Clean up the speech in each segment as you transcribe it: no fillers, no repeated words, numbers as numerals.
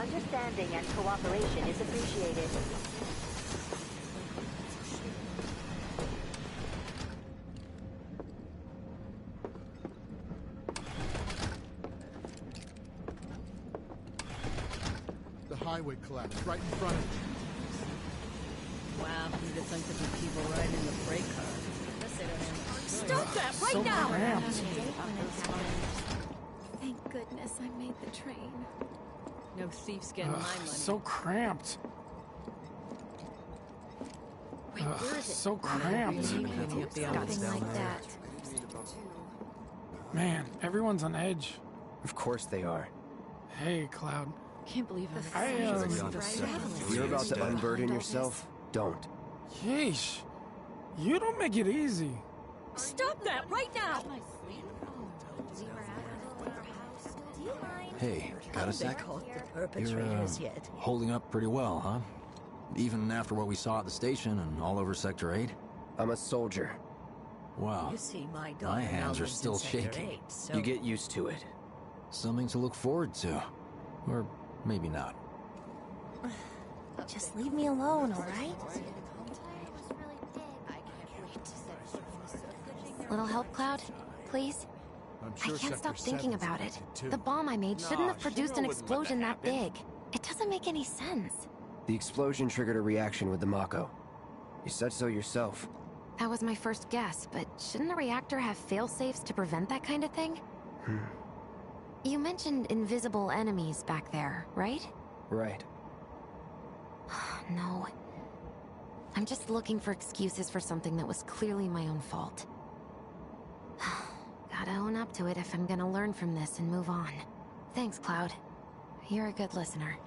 understanding and cooperation is appreciated. The highway collapsed right in front of me. Wow, who'd have thunk there'd be people riding in the freight car? Guess they don't have... Stop that right So now! cramped. Thank goodness I made the train. No thief's getting my money. So cramped. Wait, where is it? So cramped. Cleaning up the office Something down like there. that. Man, everyone's on edge. Of course they are. Hey, Cloud. Can't believe how If you're about to unburden yourself, don't. Yeesh. You don't make it easy. Stop that right now! Hey, got a sec? caught the You're, perpetrators yet. holding up pretty well, huh? Even after what we saw at the station and all over Sector 8? I'm a soldier. Wow. You see, my daughter My hands now are lives still in Sector shaking. 8, so... You get used to it. Something to look forward to. Or maybe not. Just leave me alone, alright? Little help, Cloud? Please? I'm I sure can't stop Sector thinking 7's about it. affected, too. The bomb I made shouldn't have produced an Shiro wouldn't let explosion that that happen. big. It doesn't make any sense. The explosion triggered a reaction with the Mako. You said so yourself. That was my first guess, but shouldn't a reactor have fail-safes to prevent that kind of thing? You mentioned invisible enemies back there, right? Right. No. I'm just looking for excuses for something that was clearly my own fault. Gotta own up to it if I'm gonna learn from this and move on. Thanks, Cloud. You're a good listener.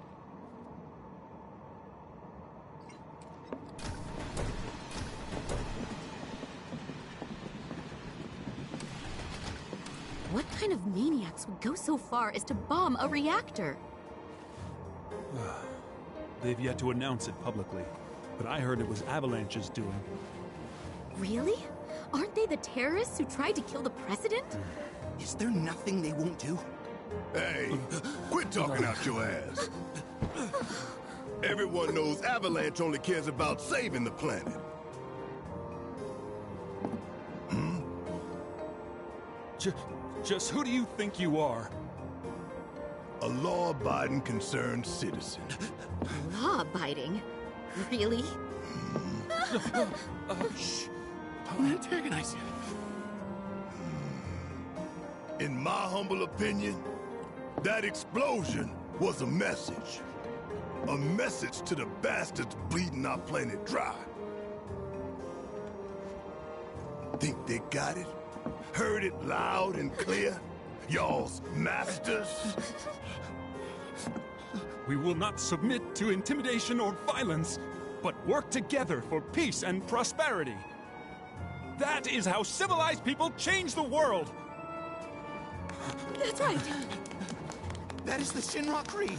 What kind of maniacs would go so far as to bomb a reactor? They've yet to announce it publicly, but I heard it was Avalanche's doing. Really? Aren't they the terrorists who tried to kill the president? Is there nothing they won't do? Hey, quit talking out your ass. Everyone knows Avalanche only cares about saving the planet. Just who do you think you are? A law-abiding, concerned citizen. Law-abiding? Really? Shh. I'll antagonize you. In my humble opinion, that explosion was a message. A message to the bastards bleeding our planet dry. Think they got it? Heard it loud and clear? Y'all's masters? We will not submit to intimidation or violence, but work together for peace and prosperity. That is how civilized people change the world. That's right. That is the Shinra Creed.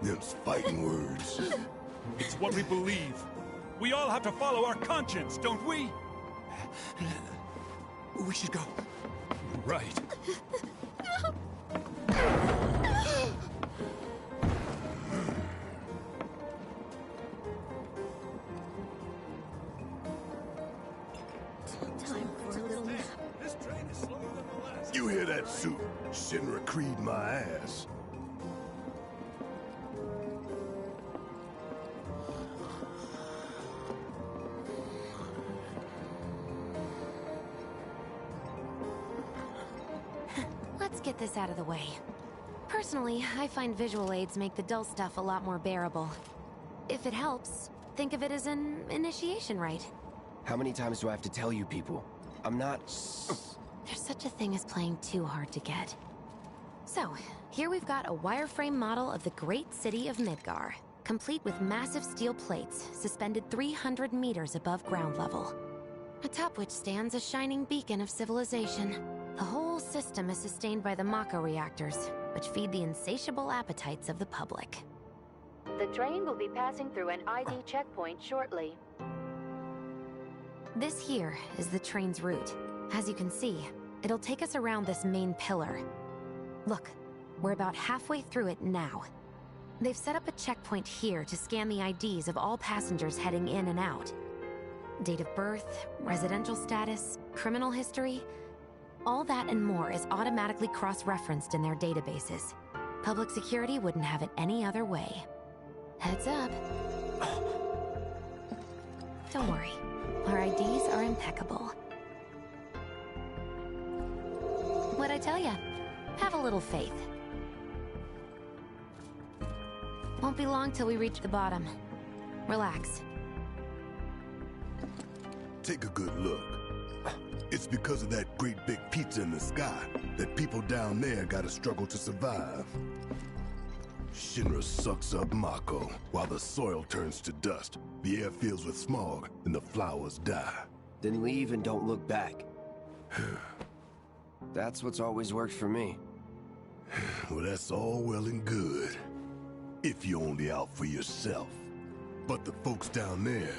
Them's fighting words. It's what we believe. We all have to follow our conscience, don't we? We should go. Right. Time for a little nap. This train is slower than the last. You hear that suit? Shinra Creed my ass. Let's get this out of the way. Personally, I find visual aids make the dull stuff a lot more bearable. If it helps, think of it as an initiation rite. How many times do I have to tell you people? I'm not... There's such a thing as playing too hard to get. So, here we've got a wireframe model of the great city of Midgar, complete with massive steel plates suspended 300 meters above ground level, atop which stands a shining beacon of civilization. The whole system is sustained by the Mako reactors, which feed the insatiable appetites of the public. The train will be passing through an ID checkpoint shortly. This here is the train's route. As you can see, it'll take us around this main pillar. Look, we're about halfway through it now. They've set up a checkpoint here to scan the IDs of all passengers heading in and out. Date of birth, residential status, criminal history, all that and more is automatically cross-referenced in their databases. Public security wouldn't have it any other way. Heads up. Don't worry, our IDs are impeccable. What'd I tell ya? Have a little faith. Won't be long till we reach the bottom. Relax. Take a good look. It's because of that great big pizza in the sky that people down there gotta struggle to survive. Shinra sucks up Mako while the soil turns to dust, the air fills with smog, and the flowers die. Then leave and don't look back. That's what's always worked for me. Well, that's all well and good. If you're only out for yourself. But the folks down there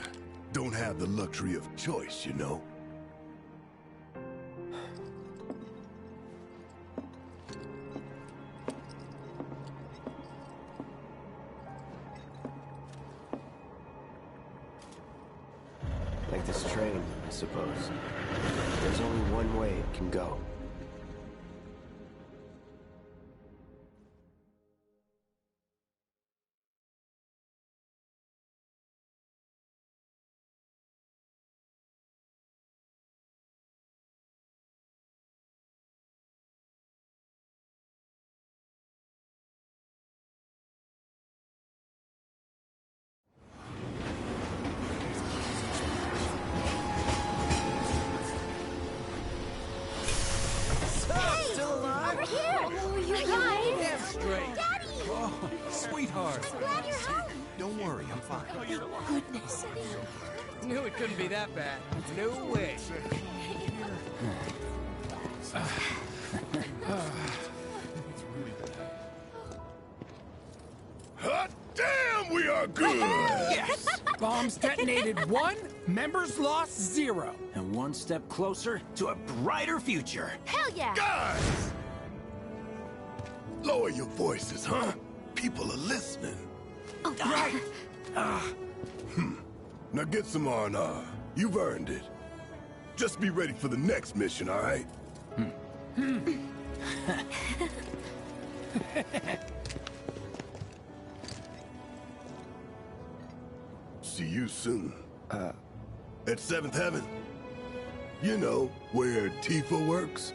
don't have the luxury of choice, you know? Like this train, I suppose. There's only one way it can go. Sweetheart. Glad you're home. Don't worry, I'm fine. Goodness. Knew it couldn't be that bad. No way. Hot damn, we are good! Yes! Bombs detonated 1, members lost 0. And one step closer to a brighter future. Hell yeah. Guys! Lower your voices, huh? People are listening. Oh, Right. Now get some R&R. You've earned it. Just be ready for the next mission, all right? See you soon. At 7th Heaven. You know, where Tifa works.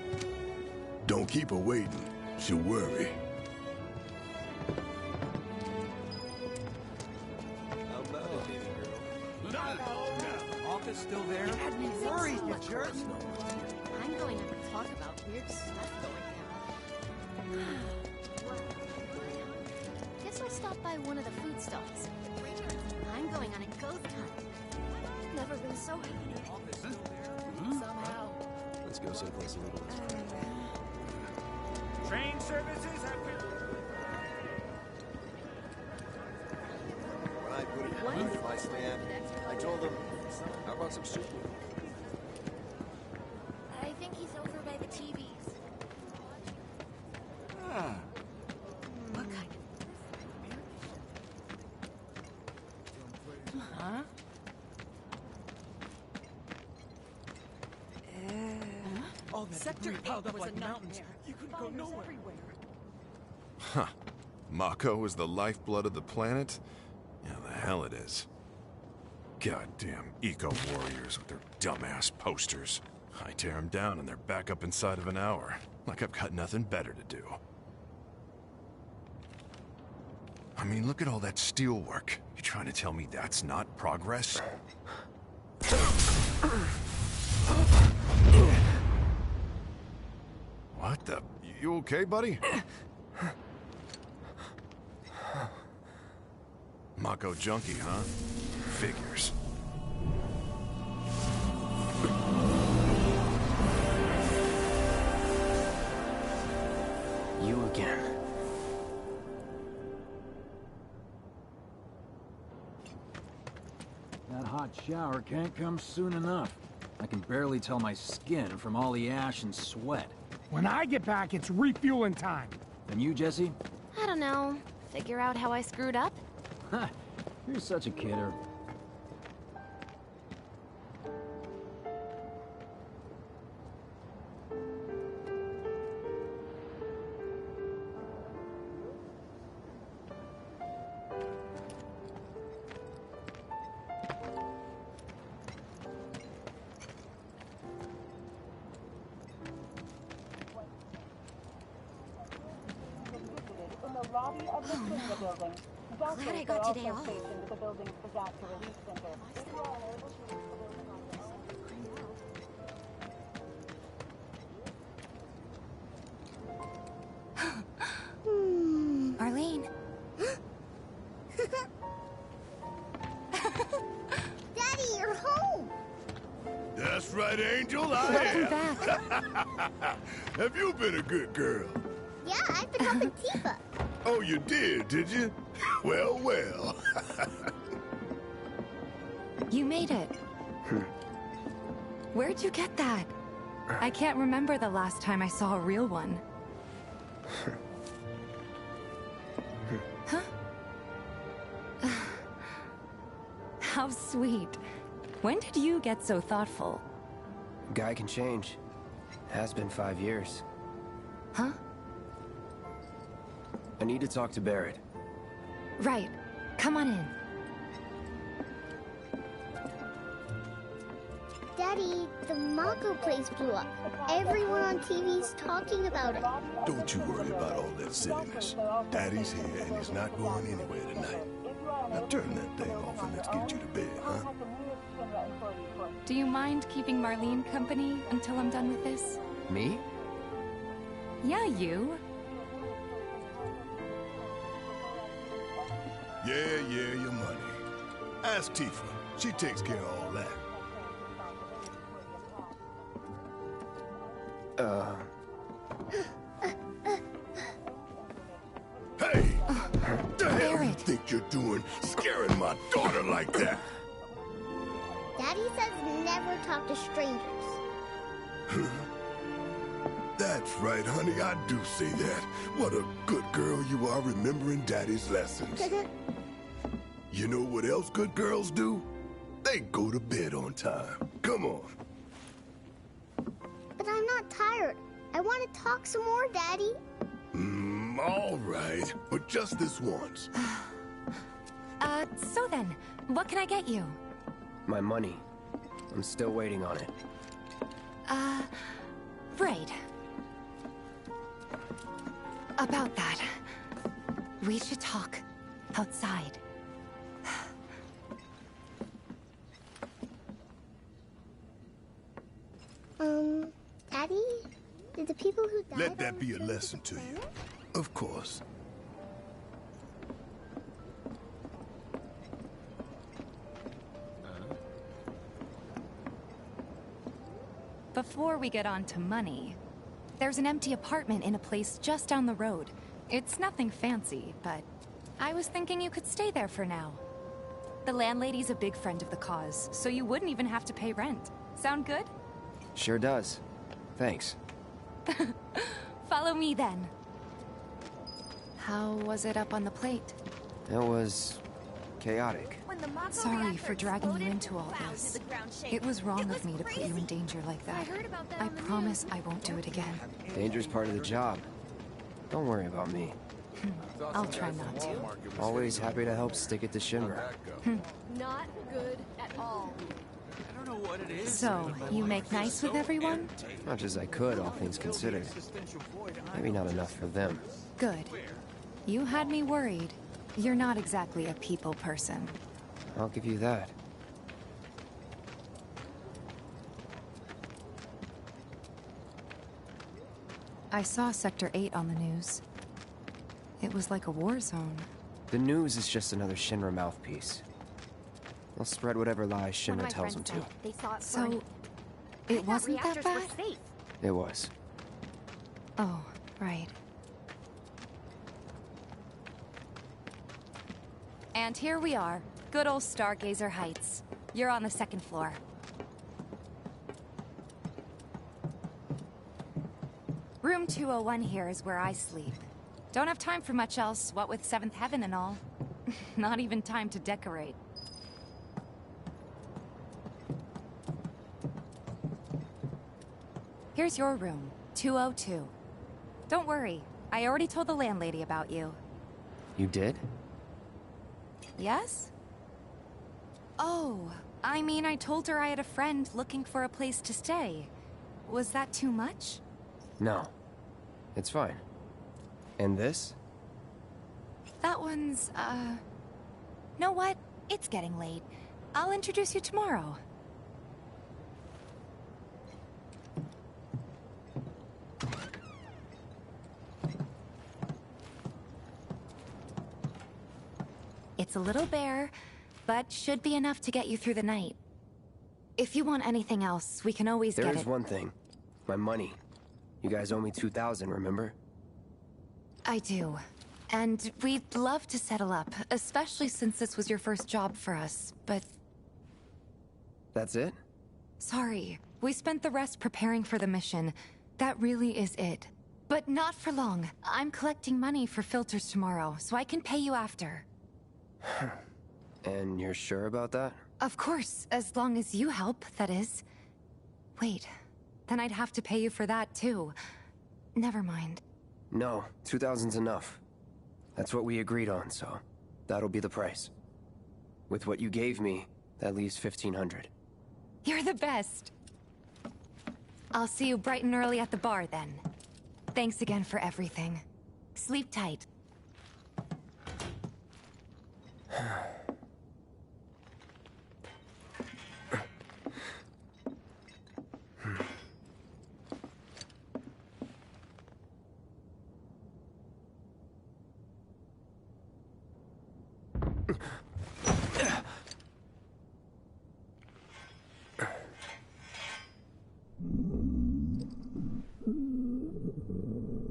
Don't keep her waiting. She'll worry. Office still there? You had me worried, you jerk. I'm going to talk about weird stuff going down. Guess I'll stop by one of the food stalls. I'm going on a ghost hunt. Never been so hated. Somehow. Let's go someplace a little less. Train services have been... Right, what do you my stand? I told him, how about some soup? I think he's over by the TVs. What kind of... Huh? All that debris piled up like mountains. You couldn't go nowhere. Huh. Mako is the lifeblood of the planet? Yeah, the hell it is. Goddamn eco-warriors with their dumbass posters. I tear them down and they're back up inside of an hour. Like I've got nothing better to do. I mean, look at all that steel work. You trying to tell me that's not progress? What the... You okay, buddy? Mako junkie, huh? Figures. You again. That hot shower can't come soon enough. I can barely tell my skin from all the ash and sweat. When I get back, it's refueling time. And you, Jesse? I don't know. Figure out how I screwed up? Ha! You're such a kidder. Glad I got today off. Arlene. Daddy, you're home! That's right, Angel, I Welcome am. back. Have you been a good girl? Yeah, I've been helping Tifa. Oh, you did you? Well, well. You made it. Where'd you get that? I can't remember the last time I saw a real one. Huh? How sweet. When did you get so thoughtful? Guy can change. Has been 5 years. Huh? I need to talk to Barrett. Right. Come on in. Daddy, the Mako place blew up. Everyone on TV's talking about it. Don't you worry about all that silliness. Daddy's here and he's not going anywhere tonight. Now turn that thing off and let's get you to bed, huh? Do you mind keeping Marlene company until I'm done with this? Me? Yeah, you. Yeah, your money. Ask Tifa. She takes care of all that. Hey! What the hell you think you're doing, scaring my daughter like that? Daddy says never talk to strangers. That's right, honey, I do say that. What a good girl you are remembering Daddy's lessons. You know what else good girls do? They go to bed on time. Come on. But I'm not tired. I want to talk some more, Daddy. All right, but just this once. So then, what can I get you? My money. I'm still waiting on it. Right. About that. We should talk outside. Daddy? Did the people who died Let that be a lesson to you. Of course. Before we get on to money, there's an empty apartment in a place just down the road. It's nothing fancy, but I was thinking you could stay there for now. The landlady's a big friend of the cause, so you wouldn't even have to pay rent. Sound good? Sure does. Thanks. Follow me then. How was it up on the plate? It was chaotic. Sorry for dragging you into all this. It was wrong of me to put you in danger like that. I promise I won't do it again. Danger's part of the job. Don't worry about me. I'll try not to. Always happy to help stick it to Shinra. Not good at all. I don't know what it is. So, you make nice with everyone? Much as I could, all things considered. Maybe not enough for them. Good. You had me worried. You're not exactly a people person. I'll give you that. I saw Sector 8 on the news. It was like a war zone. The news is just another Shinra mouthpiece. They'll spread whatever lies Shinra tells them to. They saw it So, burning. it wasn't that Reactors bad? were safe. It was. Oh, right. And here we are. Good old Stargazer Heights. You're on the second floor. Room 201 here is where I sleep. Don't have time for much else, what with 7th Heaven and all. Not even time to decorate. Here's your room, 202. Don't worry, I already told the landlady about you. You did? Yes? Oh, I mean, I told her I had a friend looking for a place to stay. Was that too much? No. It's fine. And this? That one's, know what? It's getting late. I'll introduce you tomorrow. It's a little bare, but should be enough to get you through the night. If you want anything else, we can always get it. There is one thing. My money. You guys owe me 2,000, remember? I do. And we'd love to settle up, especially since this was your first job for us, but... That's it? Sorry. We spent the rest preparing for the mission. That really is it. But not for long. I'm collecting money for filters tomorrow, so I can pay you after. And you're sure about that? Of course, as long as you help, that is. Wait, then I'd have to pay you for that too. Never mind. No, 2,000's enough. That's what we agreed on, so that'll be the price. With what you gave me, that leaves 1,500. You're the best. I'll see you bright and early at the bar then. Thanks again for everything. Sleep tight.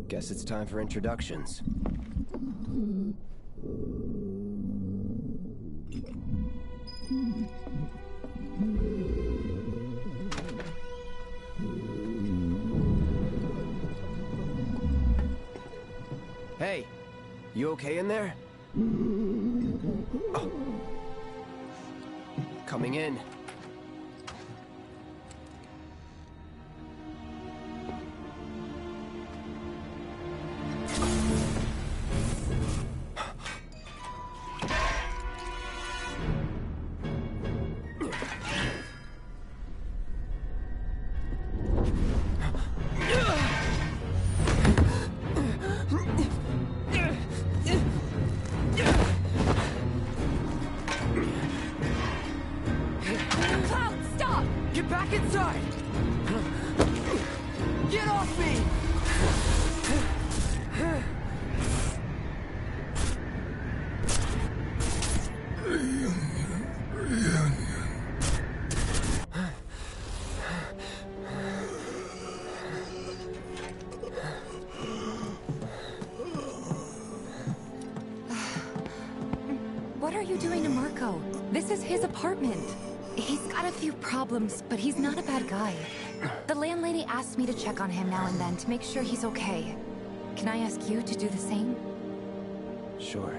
Guess it's time for introductions. Hey, you okay in there? Oh. Coming in. What are you doing to Marco? This is his apartment. He's got a few problems, but he's not a bad guy. The landlady asked me to check on him now and then to make sure he's okay. Can I ask you to do the same? Sure.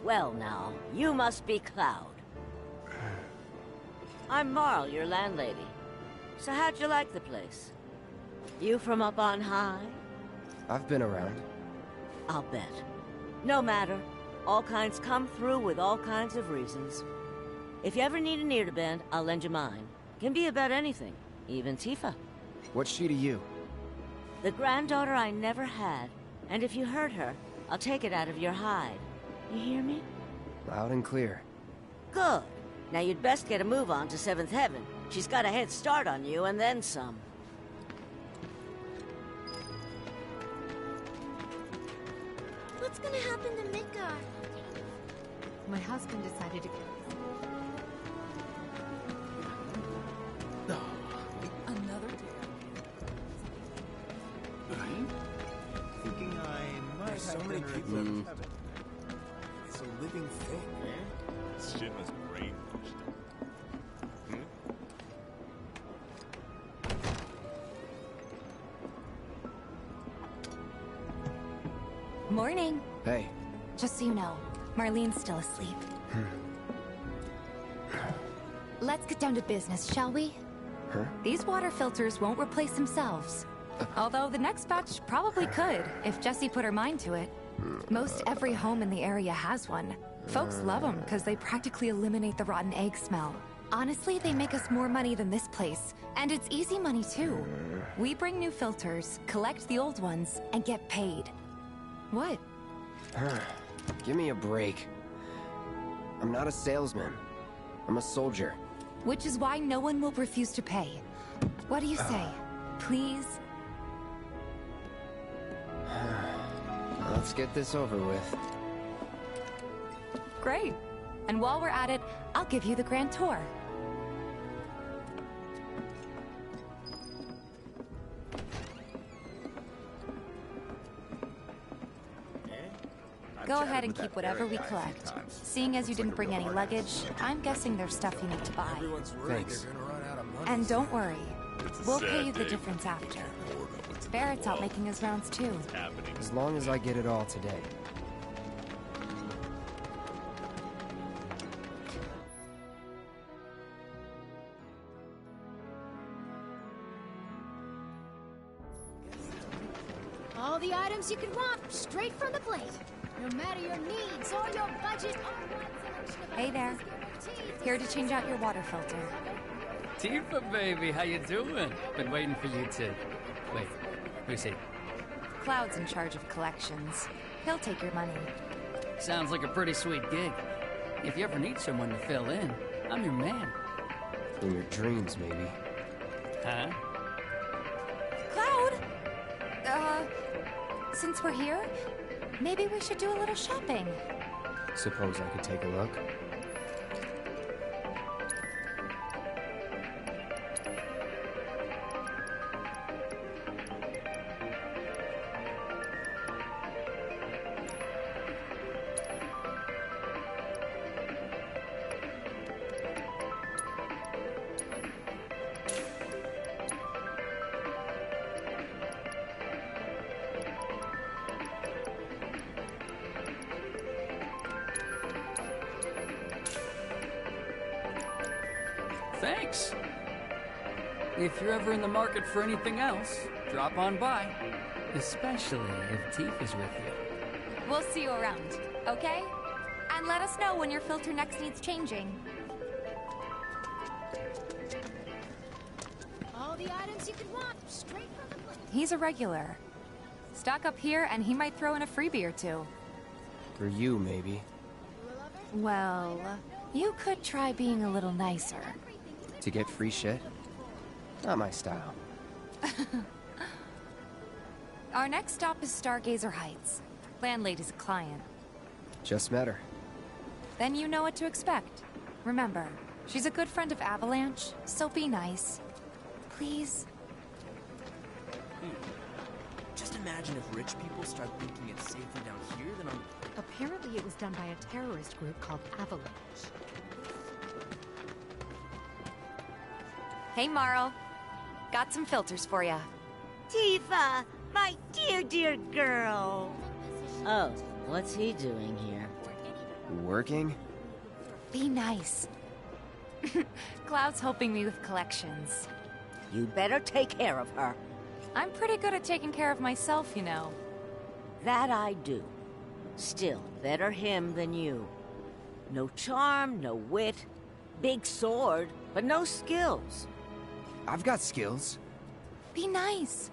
Well now, you must be Cloud. I'm Marl, your landlady. So how'd you like the place? You from up on high? I've been around. I'll bet. No matter. All kinds come through with all kinds of reasons. If you ever need an ear to bend, I'll lend you mine. Can be about anything, even Tifa. What's she to you? The granddaughter I never had. And if you hurt her, I'll take it out of your hide. You hear me? Loud and clear. Good. Now you'd best get a move on to 7th Heaven. She's got a head start on you, and then some. What's gonna happen to Midgar? My husband decided to... Another day. Thinking I might There's so have many dinner people at in Heaven. heaven. It's a living thing, man. This shit was brainwashed. Morning. Hey. Just so you know, Marlene's still asleep. Let's get down to business, shall we? Huh? These water filters won't replace themselves. Although the next batch probably could, if Jessie put her mind to it. Most every home in the area has one. Folks love them because they practically eliminate the rotten egg smell. Honestly, they make us more money than this place. And it's easy money too. We bring new filters, collect the old ones, and get paid. What? Give me a break. I'm not a salesman. I'm a soldier. Which is why no one will refuse to pay. What do you say? Please? Let's get this over with. Great. And while we're at it, I'll give you the grand tour. Go ahead and keep whatever we collect. Seeing as you didn't bring any luggage, I'm guessing there's stuff you need to buy. Thanks. And don't worry, we'll pay you the difference after. Barrett's out making his rounds too. As long as I get it all today. All the items you could want, straight from the plate. No matter your needs or your budget. Hey there. Here to change out your water filter. Tifa, baby, how you doing? Been waiting for you to... Wait, who's he? Cloud's in charge of collections. He'll take your money. Sounds like a pretty sweet gig. If you ever need someone to fill in, I'm your man. In your dreams, maybe. Huh? Cloud! Since we're here, maybe we should do a little shopping. Suppose I could take a look? Thanks. If you're ever in the market for anything else, drop on by. Especially if Tifa's with you. We'll see you around, okay? And let us know when your filter next needs changing. All the items you could want, straight from the plate. He's a regular. Stock up here and he might throw in a freebie or two. For you, maybe. Well, you could try being a little nicer. To get free shit? Not my style. Our next stop is Stargazer Heights. Landlady's a client. Just met her. Then you know what to expect. Remember, she's a good friend of Avalanche, so be nice. Please? Just imagine if rich people start thinking it's safer down here than on... Apparently it was done by a terrorist group called Avalanche. Hey, Marl. Got some filters for ya. Tifa, my dear, dear girl. Oh, what's he doing here? Working? Be nice. Cloud's helping me with collections. You better take care of her. I'm pretty good at taking care of myself, you know. That I do. Still, better him than you. No charm, no wit. Big sword, but no skills. I've got skills. Be nice.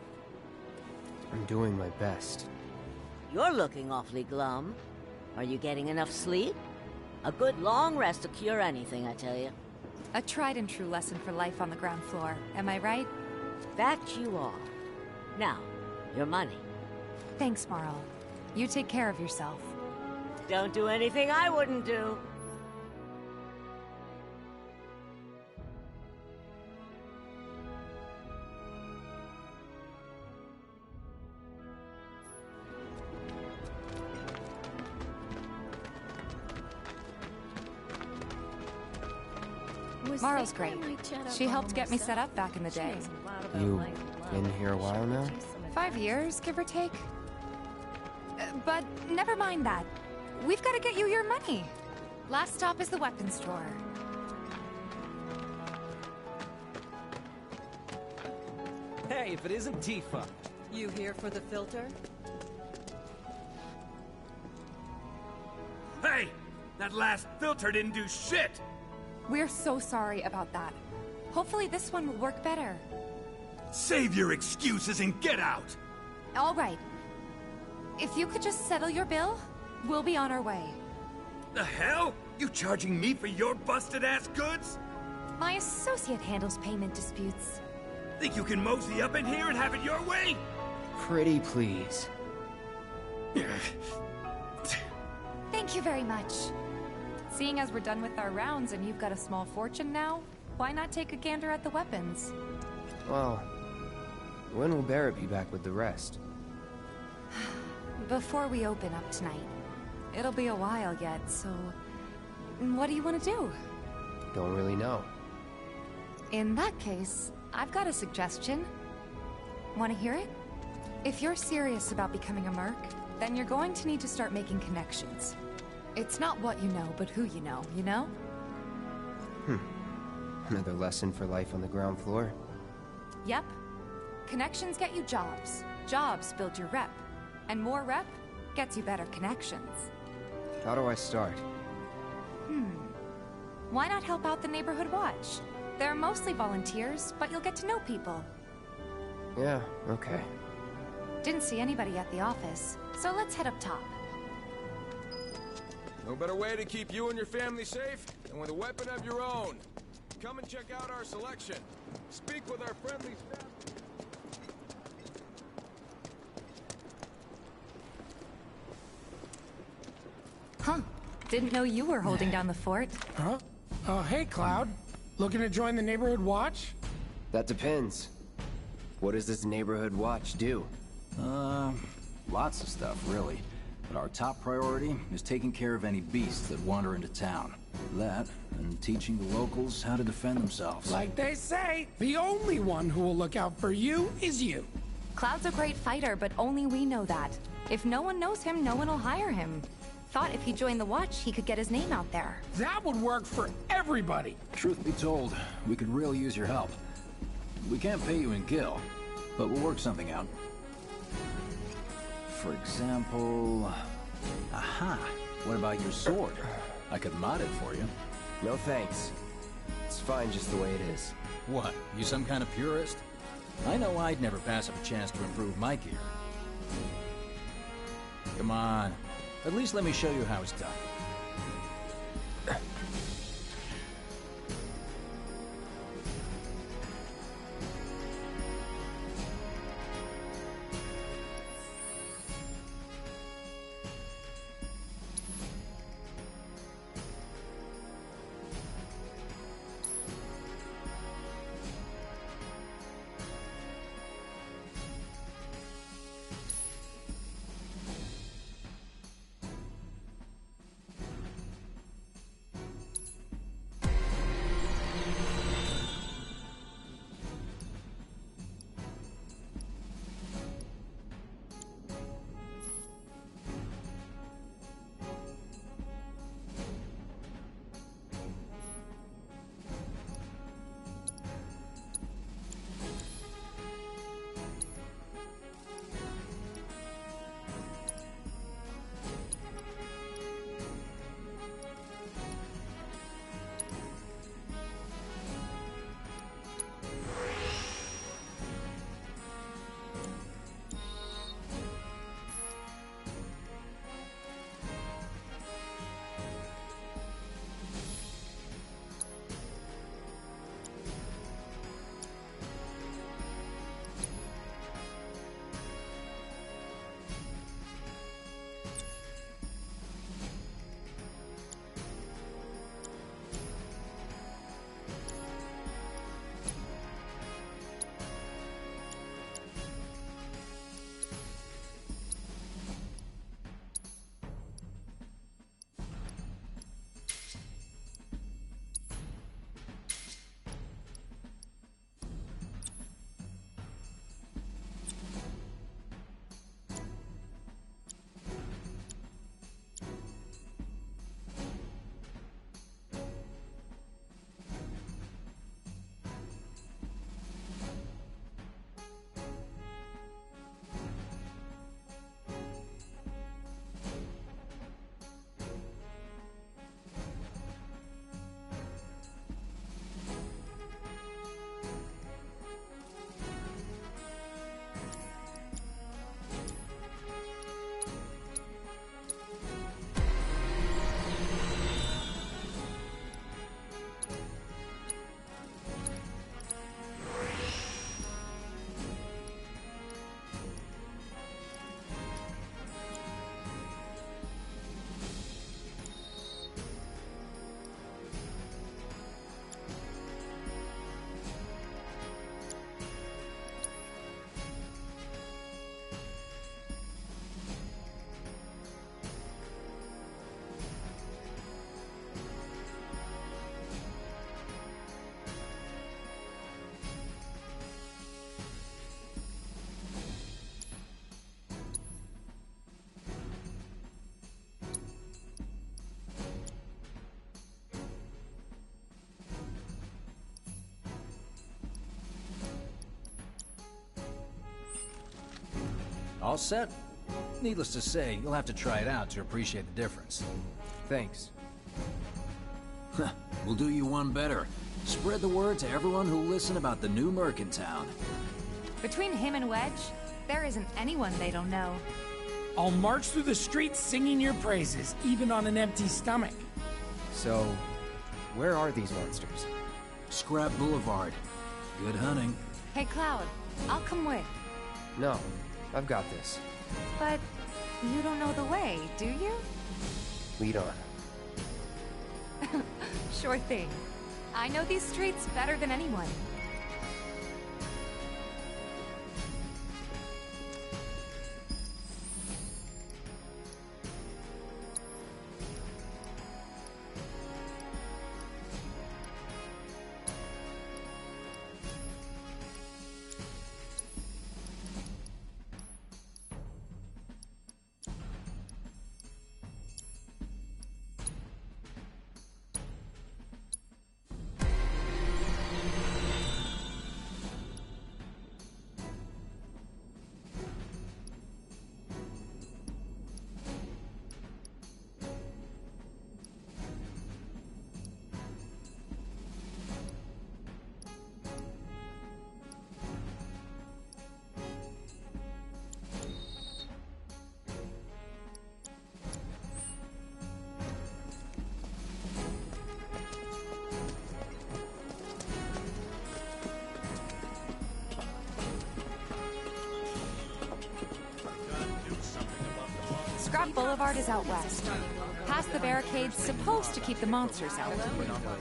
I'm doing my best. You're looking awfully glum. Are you getting enough sleep? A good long rest to cure anything, I tell you. A tried and true lesson for life on the ground floor, am I right? That you are. Now, your money. Thanks, Marl. You take care of yourself. Don't do anything I wouldn't do. Marl's great. She helped get me set up back in the day. You been here a while now? 5 years, give or take. But never mind that. We've got to get you your money. Last stop is the weapons store. Hey, if it isn't Tifa. You here for the filter? Hey! That last filter didn't do shit! We're so sorry about that. Hopefully this one will work better. Save your excuses and get out! All right. If you could just settle your bill, we'll be on our way. The hell? You charging me for your busted-ass goods? My associate handles payment disputes. Think you can mosey up in here and have it your way? Pretty please. Thank you very much. Seeing as we're done with our rounds and you've got a small fortune now, why not take a gander at the weapons? Well, when will Barrett be back with the rest? Before we open up tonight. It'll be a while yet, so... what do you want to do? Don't really know. In that case, I've got a suggestion. Want to hear it? If you're serious about becoming a merc, then you're going to need to start making connections. It's not what you know, but who you know, you know? Another lesson for life on the ground floor. Yep. Connections get you jobs. Jobs build your rep. And more rep gets you better connections. How do I start? Why not help out the Neighborhood Watch? They're mostly volunteers, but you'll get to know people. Yeah, okay. Didn't see anybody at the office, so let's head up top. No better way to keep you and your family safe than with a weapon of your own. Come and check out our selection. Speak with our friendly staff. Huh. Didn't know you were holding down the fort. Huh? Oh, hey, Cloud. Looking to join the Neighborhood Watch? That depends. What does this Neighborhood Watch do? Lots of stuff, really. But our top priority is taking care of any beasts that wander into town. That, and teaching the locals how to defend themselves. Like they say, the only one who will look out for you is you. Cloud's a great fighter, but only we know that. If no one knows him, no one will hire him. Thought if he joined the Watch, he could get his name out there. That would work for everybody. Truth be told, we could really use your help. We can't pay you in gil, but we'll work something out. For example... Aha! What about your sword? I could mod it for you. No thanks. It's fine just the way it is. What, you some kind of purist? I know I'd never pass up a chance to improve my gear. Come on. At least let me show you how it's done. All set? Needless to say, you'll have to try it out to appreciate the difference. Thanks. We'll do you one better. Spread the word to everyone who'll listen about the new Merc in town. Between him and Wedge, there isn't anyone they don't know. I'll march through the streets singing your praises, even on an empty stomach. So, where are these monsters? Scrap Boulevard. Good hunting. Hey, Cloud, I'll come with. No, I've got this. But you don't know the way, do you? Lead on. Sure thing. I know these streets better than anyone. Scrap Boulevard is out west. Past the barricades, supposed to keep the monsters out.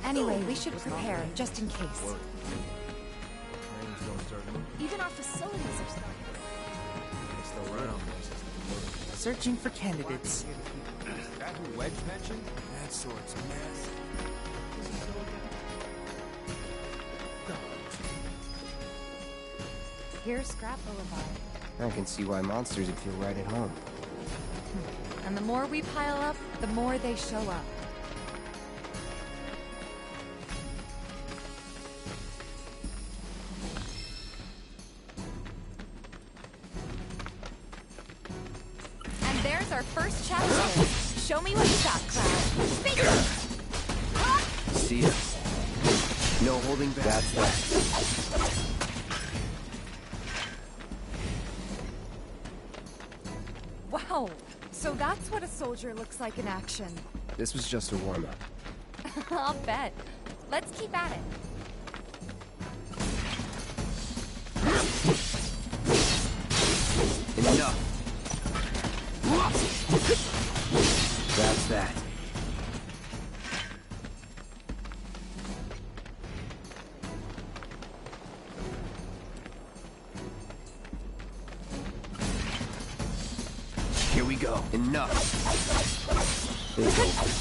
Anyway, we should prepare, just in case. Even our facilities are starting. Searching for candidates. That who Wedge mentioned? That sort's mess. Here's Scrap Boulevard. I can see why monsters would feel right at home. And the more we pile up, the more they show up. And there's our first challenge. Show me what you got, Cloud. See ya. No holding back. That's that. Wow. So that's what a soldier looks like in action. This was just a warm-up. I'll bet. Let's keep at it. Enough. That's that. Here we go. Enough. It's over.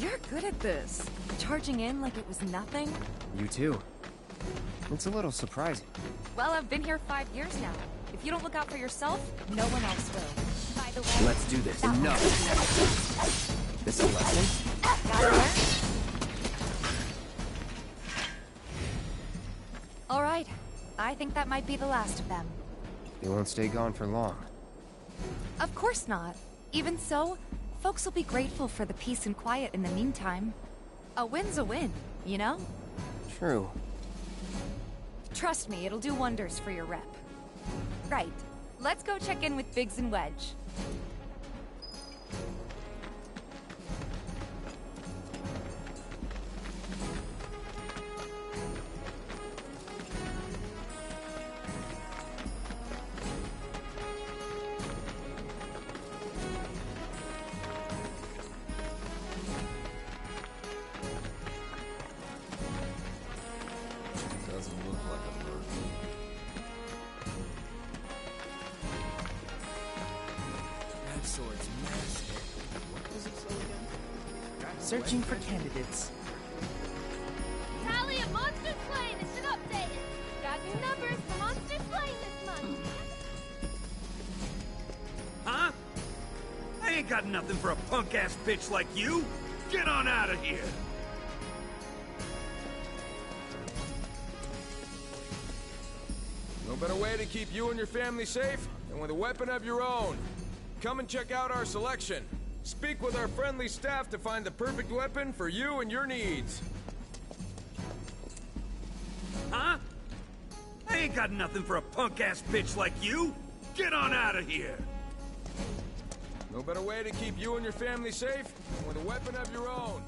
You're good at this. Charging in like it was nothing. You too. It's a little surprising. Well, I've been here 5 years now. If you don't look out for yourself, no one else will. By the way, let's do this. Enough. This a lesson? Gotta learn. All right. I think that might be the last of them. They won't stay gone for long. Of course not. Even so, folks will be grateful for the peace and quiet in the meantime. A win's a win, you know? True. Trust me, it'll do wonders for your rep. Right. Let's go check in with Biggs and Wedge. Searching for candidates. Tally of monsters slain has been updated. Got new numbers for monsters slain this month. Huh? I ain't got nothing for a punk-ass bitch like you. Get on out of here. No better way to keep you and your family safe than with a weapon of your own. Come and check out our selection. Speak with our friendly staff to find the perfect weapon for you and your needs. Huh? I ain't got nothing for a punk-ass bitch like you! Get on out of here! No better way to keep you and your family safe than with a weapon of your own.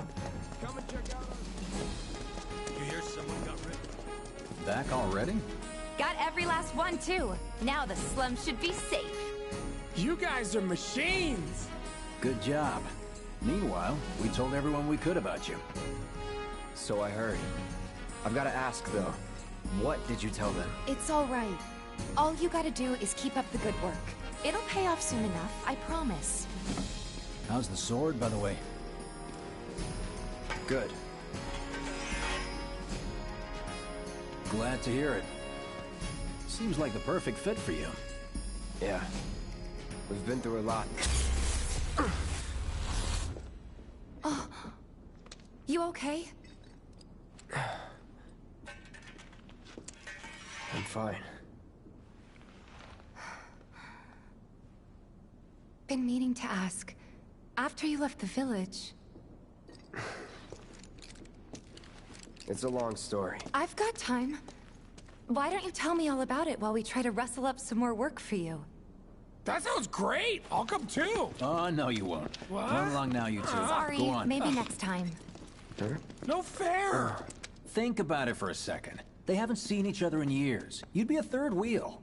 Come and check out our... You hear someone got rid of... Back already? Got every last one, too. Now the slums should be safe. You guys are machines! Good job. Meanwhile, we told everyone we could about you. So I heard. I've got to ask, though. What did you tell them? It's all right. All you gotta do is keep up the good work. It'll pay off soon enough, I promise. How's the sword, by the way? Good. Glad to hear it. Seems like the perfect fit for you. Yeah. We've been through a lot. Oh. You okay? I'm fine. Been meaning to ask. After you left the village... It's a long story. I've got time. Why don't you tell me all about it while we try to rustle up some more work for you? That sounds great! I'll come too! Oh, no you won't. What? Run along now, you two. Sorry, Go on. maybe next time. No fair! Think about it for a second. They haven't seen each other in years. You'd be a third wheel.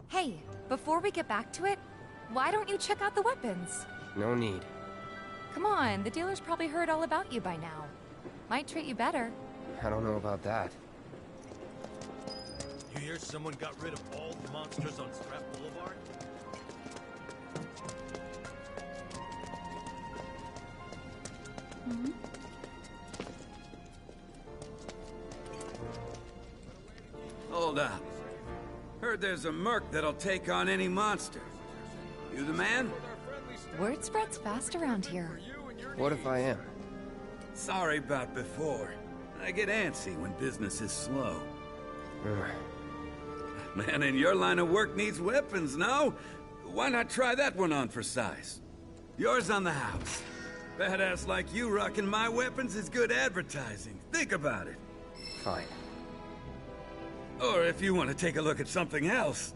Hey, before we get back to it, why don't you check out the weapons? No need. Come on, the dealer's probably heard all about you by now. Might treat you better. I don't know about that. You hear someone got rid of all the monsters on Strap Boulevard? Hmm? Hold up. Heard there's a merc that'll take on any monster. You the man? Word spreads fast around here. What if I am? Sorry about before. I get antsy when business is slow. Man in your line of work needs weapons, no? Why not try that one on for size? Yours on the house. Badass like you rocking my weapons is good advertising. Think about it. Fine. Or if you want to take a look at something else.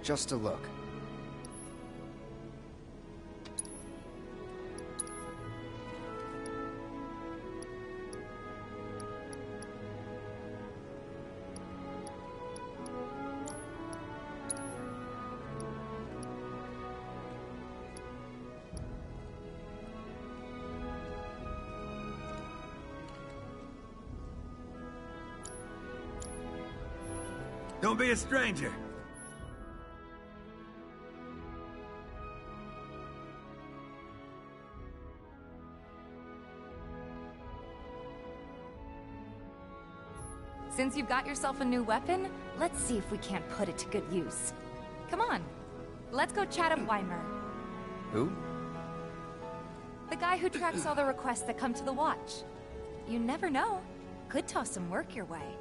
Just a look. Don't be a stranger. Since you've got yourself a new weapon, let's see if we can't put it to good use. Come on, let's go chat up Weimer. Who? The guy who tracks all the requests that come to the watch. You never know. Could toss some work your way.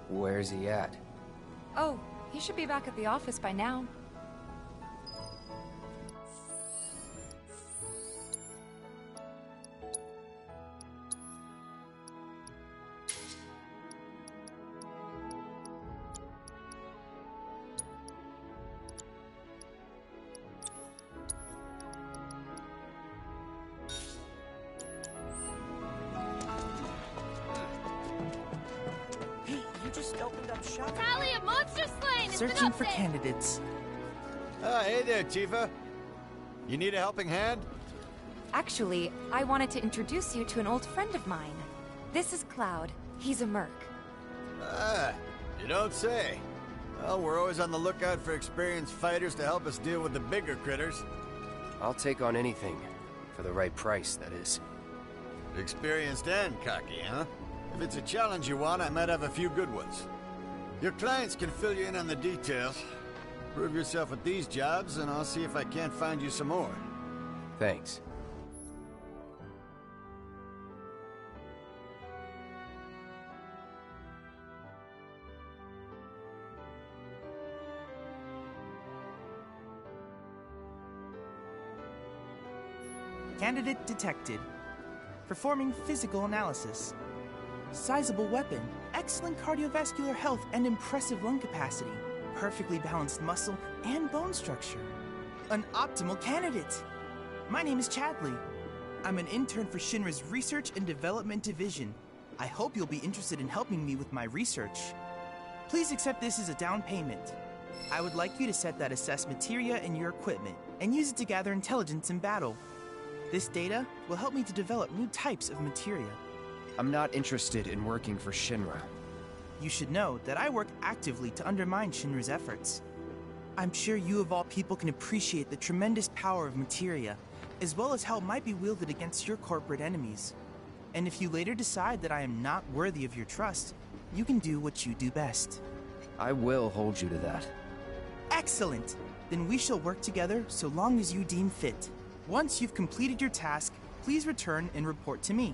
Where's he at? Oh, he should be back at the office by now. Tally of monster slain! Searching for candidates. Hey there, Tifa. You need a helping hand? Actually, I wanted to introduce you to an old friend of mine. This is Cloud. He's a merc. Ah, you don't say. Well, we're always on the lookout for experienced fighters to help us deal with the bigger critters. I'll take on anything. For the right price, that is. Experienced and cocky, huh? If it's a challenge you want, I might have a few good ones. Your clients can fill you in on the details. Prove yourself with these jobs, and I'll see if I can't find you some more. Thanks. Candidate detected. Performing physical analysis. Sizable weapon, excellent cardiovascular health and impressive lung capacity, perfectly balanced muscle and bone structure. An optimal candidate! My name is Chadley. I'm an intern for Shinra's Research and Development Division. I hope you'll be interested in helping me with my research. Please accept this as a down payment. I would like you to set that assess materia in your equipment and use it to gather intelligence in battle. This data will help me to develop new types of materia. I'm not interested in working for Shinra. You should know that I work actively to undermine Shinra's efforts. I'm sure you of all people can appreciate the tremendous power of materia, as well as how it might be wielded against your corporate enemies. And if you later decide that I am not worthy of your trust, you can do what you do best. I will hold you to that. Excellent! Then we shall work together so long as you deem fit. Once you've completed your task, please return and report to me.